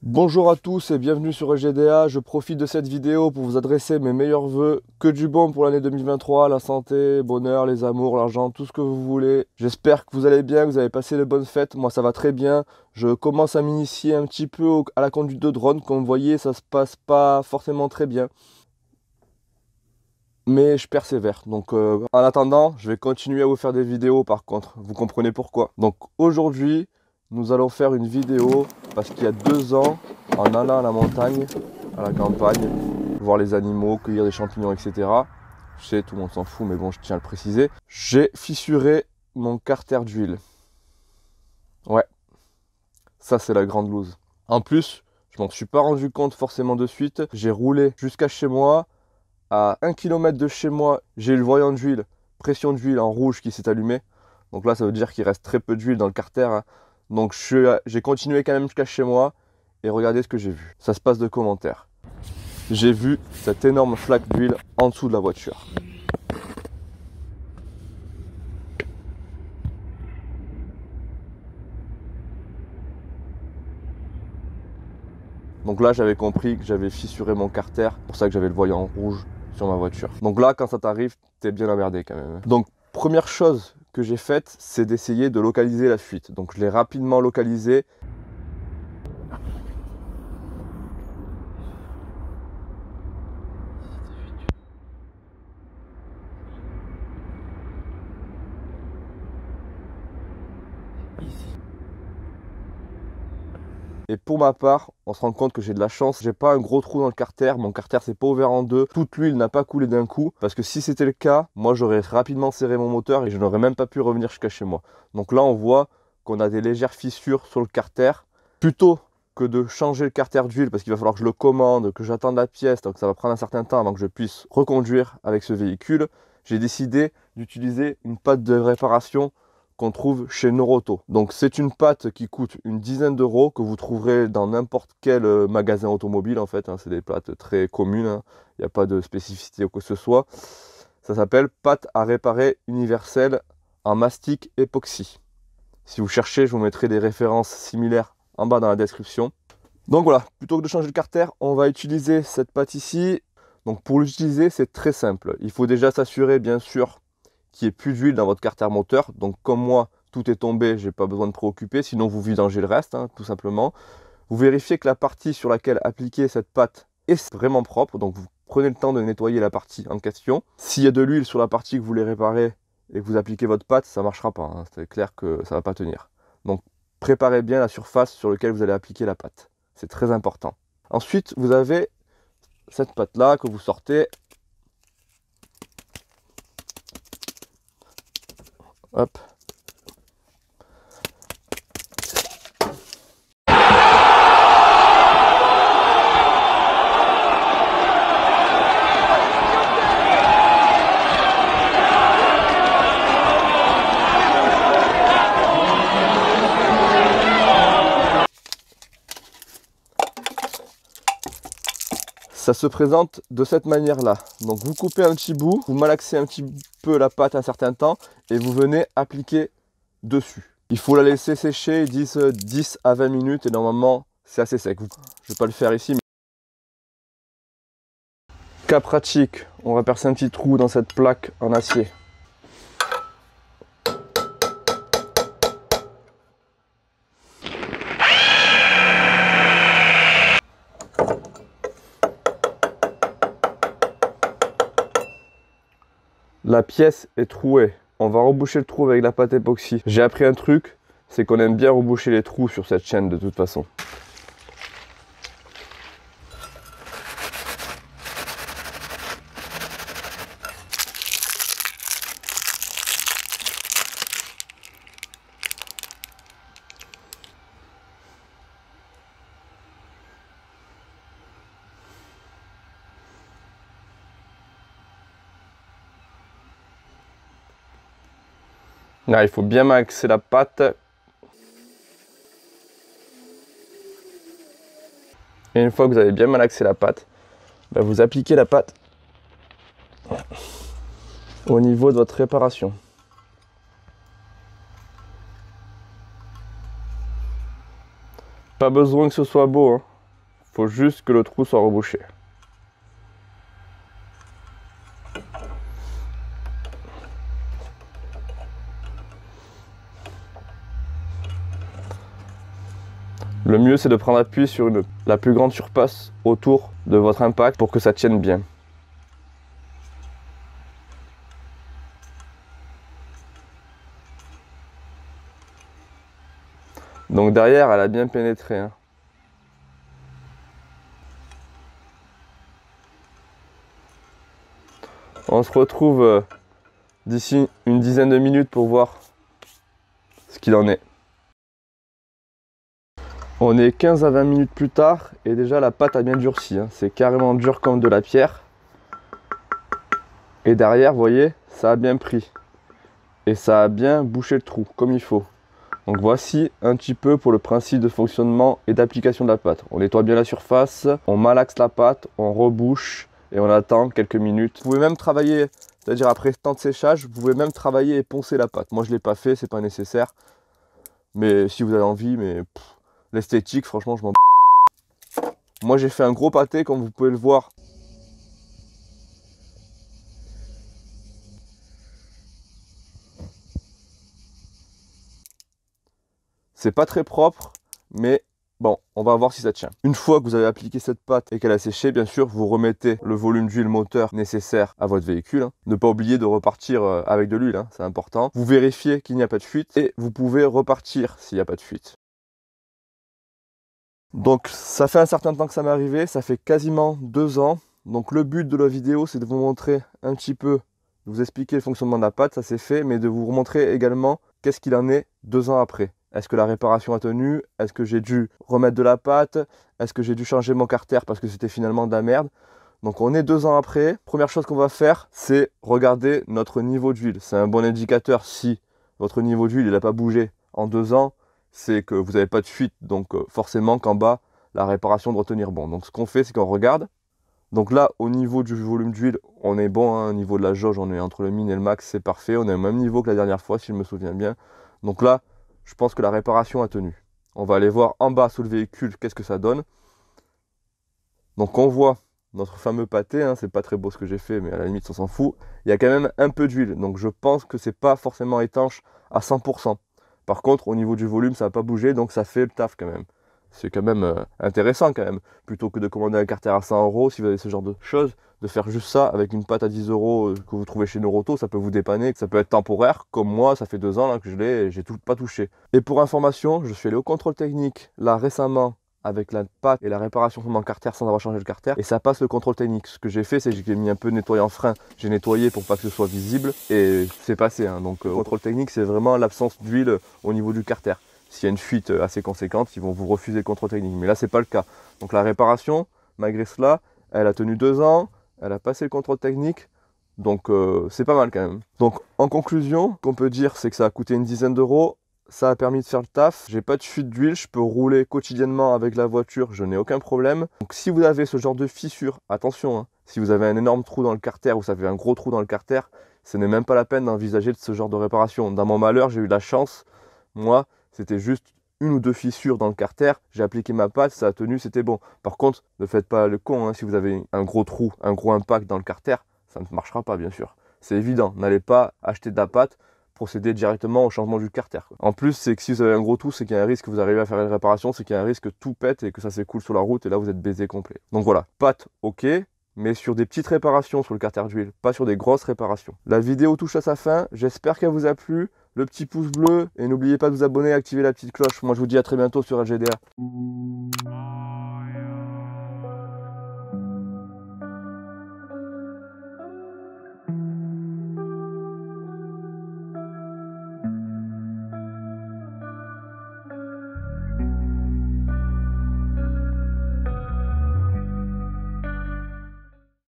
Bonjour à tous et bienvenue sur LGDA. Je profite de cette vidéo pour vous adresser mes meilleurs vœux. Que du bon pour l'année 2023, la santé, bonheur, les amours, l'argent, tout ce que vous voulez. J'espère que vous allez bien, que vous avez passé de bonnes fêtes. Moi ça va très bien. Je commence à m'initier un petit peu à la conduite de drone. Comme vous voyez, ça se passe pas forcément très bien. Mais je persévère. Donc en attendant, je vais continuer à vous faire des vidéos par contre. Vous comprenez pourquoi. Donc aujourd'hui, nous allons faire une vidéo parce qu'il y a 2 ans, en allant à la montagne, à la campagne, voir les animaux, cueillir des champignons, etc. Je sais, tout le monde s'en fout, mais bon, je tiens à le préciser. J'ai fissuré mon carter d'huile. Ouais, ça c'est la grande loose. En plus, je m'en suis pas rendu compte forcément de suite. J'ai roulé jusqu'à chez moi. À 1 km de chez moi, j'ai eu le voyant d'huile, pression d'huile en rouge qui s'est allumé. Donc là, ça veut dire qu'il reste très peu d'huile dans le carter, hein. Donc j'ai continué quand même jusqu'à chez moi et regardez ce que j'ai vu. Ça se passe de commentaires. J'ai vu cette énorme flaque d'huile en dessous de la voiture. Donc là, j'avais compris que j'avais fissuré mon carter, pour ça que j'avais le voyant rouge sur ma voiture. Donc là, quand ça t'arrive, t'es bien emmerdé quand même. Donc première chose que j'ai faite, c'est d'essayer de localiser la fuite. Donc je l'ai rapidement localisé. Et pour ma part, on se rend compte que j'ai de la chance. J'ai pas un gros trou dans le carter. Mon carter s'est pas ouvert en deux. Toute l'huile n'a pas coulé d'un coup. Parce que si c'était le cas, moi j'aurais rapidement serré mon moteur et je n'aurais même pas pu revenir jusqu'à chez moi. Donc là, on voit qu'on a des légères fissures sur le carter. Plutôt que de changer le carter d'huile, parce qu'il va falloir que je le commande, que j'attende la pièce, donc ça va prendre un certain temps avant que je puisse reconduire avec ce véhicule, j'ai décidé d'utiliser une pâte de réparation qu'on trouve chez Noroto. Donc c'est une pâte qui coûte une dizaine d'euros, que vous trouverez dans n'importe quel magasin automobile en fait, hein. C'est des pâtes très communes, hein. Il n'y a pas de spécificité ou quoi que ce soit. Ça s'appelle pâte à réparer universelle en mastic époxy. Si vous cherchez, je vous mettrai des références similaires en bas dans la description. Donc voilà, plutôt que de changer le carter, on va utiliser cette pâte ici. Donc pour l'utiliser, c'est très simple. Il faut déjà s'assurer bien sûr qu'il n'y ait plus d'huile dans votre carter moteur. Donc comme moi, tout est tombé, je n'ai pas besoin de préoccuper, sinon vous vidangez le reste, hein, tout simplement. Vous vérifiez que la partie sur laquelle appliquer cette pâte est vraiment propre. Donc vous prenez le temps de nettoyer la partie en question. S'il y a de l'huile sur la partie que vous voulez réparer et que vous appliquez votre pâte, ça ne marchera pas, hein. C'est clair que ça ne va pas tenir. Donc préparez bien la surface sur laquelle vous allez appliquer la pâte. C'est très important. Ensuite, vous avez cette pâte-là que vous sortez. Hop. Ça se présente de cette manière-là. Donc vous coupez un petit bout, vous malaxez un petit peu la pâte un certain temps et vous venez appliquer dessus. Il faut la laisser sécher 10 à 20 minutes et normalement c'est assez sec. Je ne vais pas le faire ici. Mais... Cas pratique, on va percer un petit trou dans cette plaque en acier. La pièce est trouée. On va reboucher le trou avec la pâte époxy. J'ai appris un truc, c'est qu'on aime bien reboucher les trous sur cette chaîne de toute façon. Là, il faut bien malaxer la pâte. Et une fois que vous avez bien malaxé la pâte, vous appliquez la pâte au niveau de votre réparation. Pas besoin que ce soit beau, hein. Faut juste que le trou soit rebouché. Le mieux, c'est de prendre appui sur la plus grande surface autour de votre impact pour que ça tienne bien. Donc derrière, elle a bien pénétré, hein. On se retrouve d'ici une dizaine de minutes pour voir ce qu'il en est. On est 15 à 20 minutes plus tard et déjà la pâte a bien durci, hein. C'est carrément dur comme de la pierre. Et derrière, vous voyez, ça a bien pris. Et ça a bien bouché le trou, comme il faut. Donc voici un petit peu pour le principe de fonctionnement et d'application de la pâte. On nettoie bien la surface, on malaxe la pâte, on rebouche et on attend quelques minutes. Vous pouvez même travailler, c'est-à-dire après temps de séchage, vous pouvez même travailler et poncer la pâte. Moi je ne l'ai pas fait, c'est pas nécessaire. Mais si vous avez envie, mais l'esthétique, franchement, je m'en... Moi j'ai fait un gros pâté, comme vous pouvez le voir. C'est pas très propre, mais bon, on va voir si ça tient. Une fois que vous avez appliqué cette pâte et qu'elle a séché, bien sûr, vous remettez le volume d'huile moteur nécessaire à votre véhicule, hein. Ne pas oublier de repartir avec de l'huile, hein, c'est important. Vous vérifiez qu'il n'y a pas de fuite et vous pouvez repartir s'il n'y a pas de fuite. Donc ça fait un certain temps que ça m'est arrivé, ça fait quasiment 2 ans. Donc le but de la vidéo, c'est de vous montrer un petit peu, de vous expliquer le fonctionnement de la pâte, ça c'est fait, mais de vous montrer également qu'est-ce qu'il en est 2 ans après. Est-ce que la réparation a tenu? Est-ce que j'ai dû remettre de la pâte? Est-ce que j'ai dû changer mon carter parce que c'était finalement de la merde? Donc on est 2 ans après. Première chose qu'on va faire, c'est regarder notre niveau d'huile. C'est un bon indicateur si votre niveau d'huile n'a pas bougé en 2 ans. C'est que vous n'avez pas de fuite. Donc forcément qu'en bas, la réparation doit tenir bon. Donc ce qu'on fait, c'est qu'on regarde. Donc là, au niveau du volume d'huile, on est bon, hein. Au niveau de la jauge, on est entre le min et le max, c'est parfait. On est au même niveau que la dernière fois, si je me souviens bien. Donc là, je pense que la réparation a tenu. On va aller voir en bas sous le véhicule qu'est-ce que ça donne. Donc on voit notre fameux pâté, hein, c'est pas très beau ce que j'ai fait, mais à la limite on s'en fout. Il y a quand même un peu d'huile, donc je pense que c'est pas forcément étanche à 100%. Par contre, au niveau du volume, ça n'a pas bougé, donc ça fait le taf quand même. C'est quand même intéressant quand même. Plutôt que de commander un carter à 100 €, si vous avez ce genre de choses, de faire juste ça avec une pâte à 10 € que vous trouvez chez Noroto, ça peut vous dépanner. Ça peut être temporaire, comme moi, ça fait 2 ans là, que je l'ai et j'ai pas touché. Et pour information, je suis allé au contrôle technique là récemment avec la pâte et la réparation de mon carter sans avoir changé le carter et ça passe le contrôle technique. Ce que j'ai fait, c'est que j'ai mis un peu de nettoyant frein, j'ai nettoyé pour pas que ce soit visible et c'est passé, hein. Donc contrôle technique, c'est vraiment l'absence d'huile au niveau du carter. S'il y a une fuite assez conséquente, ils vont vous refuser le contrôle technique, mais là c'est pas le cas. Donc la réparation, malgré cela, elle a tenu 2 ans, elle a passé le contrôle technique, donc c'est pas mal quand même. Donc en conclusion, ce qu'on peut dire, c'est que ça a coûté une dizaine d'euros. Ça a permis de faire le taf, j'ai pas de fuite d'huile, je peux rouler quotidiennement avec la voiture, je n'ai aucun problème. Donc si vous avez ce genre de fissure, attention, hein, si vous avez un énorme trou dans le carter ou ça fait un gros trou dans le carter, ce n'est même pas la peine d'envisager ce genre de réparation. Dans mon malheur, j'ai eu la chance, moi, c'était juste 1 ou 2 fissures dans le carter, j'ai appliqué ma pâte, ça a tenu, c'était bon. Par contre, ne faites pas le con, hein, si vous avez un gros trou, un gros impact dans le carter, ça ne marchera pas bien sûr. C'est évident, n'allez pas acheter de la pâte, procéder directement au changement du carter, quoi. En plus, c'est que si vous avez un gros trou, c'est qu'il y a un risque que vous arrivez à faire une réparation, c'est qu'il y a un risque que tout pète et que ça s'écoule sur la route et là vous êtes baisé complet. Donc voilà, pâte, ok, mais sur des petites réparations sur le carter d'huile, pas sur des grosses réparations. La vidéo touche à sa fin, j'espère qu'elle vous a plu. Le petit pouce bleu et n'oubliez pas de vous abonner et activer la petite cloche. Moi je vous dis à très bientôt sur LGDA.